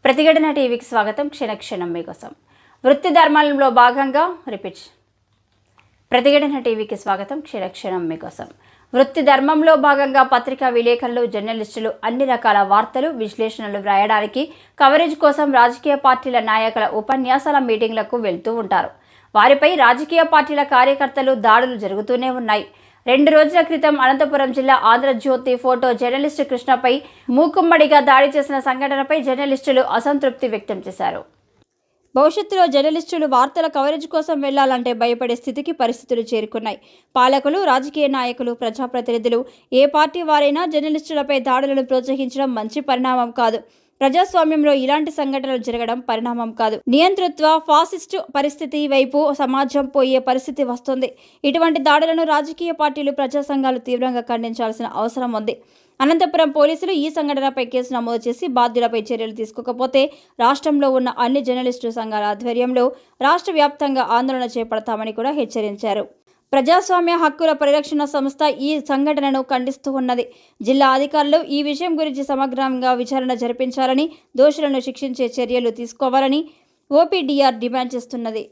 ప్రతిఘటన టీవీకి స్వాగతం. క్షణక్షణం మీకోసం. వృత్తి ధర్మాలలో భాగంగా ప్రతిఘటన టీవీకి స్వాగతం. క్షణక్షణం మీకోసం. వృత్తి ధర్మంలో భాగంగా పత్రికా విలేకరులు, జర్నలిస్టులు అన్ని రకాల వార్తలు, విశ్లేషణలు వ్రాయడానికి కవరేజ్ కోసం రాజకీయ పార్టీల నాయకుల ఉపన్యాసాల మీటింగ్లకు వెళ్తూ ఉంటారు. వారిపై రాజకీయ పార్టీల కార్యకర్తలు దాడులు జరుగుతూనే ఉన్నాయి. 2 రోజుల క్రితం అనంతపురం జిల్లా ఆంధ్రజ్యోతి ఫోటో జర్నలిస్టు కృష్ణపై మూకుమ్మడిగా దాడి చేసిన సంఘటనపై జర్నలిస్టులు అసంతృప్తి వ్యక్తం చేశారు. భవిష్యత్తులో జర్నలిస్టులు వార్తల కవరేజ్ కోసం వెళ్లాలంటే భయపడే స్థితికి పరిస్థితులు చేరుకున్నాయి. పాలకులు, రాజకీయ నాయకులు, ప్రజాప్రతినిధులు ఏ పార్టీ వారైనా జర్నలిస్టులపై దాడులను ప్రోత్సహించడం మంచి పరిణామం కాదు. ప్రజాస్వామ్యంలో ఇలాంటి సంఘటనలు జరగడం పరిణామం కాదు. నియంతృత్వ, ఫాసిస్టు పరిస్థితి వైపు సమాజం పోయే పరిస్థితి వస్తుంది. ఇటువంటి దాడులను రాజకీయ పార్టీలు, ప్రజా సంఘాలు తీవ్రంగా ఖండించాల్సిన అవసరం ఉంది. అనంతపురం పోలీసులు ఈ సంఘటనపై కేసు నమోదు చేసి బాధ్యులపై చర్యలు తీసుకోకపోతే రాష్ట్రంలో ఉన్న అన్ని జర్నలిస్టు సంఘాల ఆధ్వర్యంలో రాష్ట్ర వ్యాప్తంగా ఆందోళన చేపడతామని కూడా హెచ్చరించారు. ప్రజాస్వామ్య హక్కుల పరిరక్షణ సంస్థ ఈ సంఘటనను ఖండిస్తూ ఉన్నది. జిల్లా అధికారులు ఈ విషయం గురించి సమగ్రంగా విచారణ జరిపించాలని, దోషులను శిక్షించే చర్యలు తీసుకోవాలని ఓపీడీఆర్ డిమాండ్ చేస్తున్నది.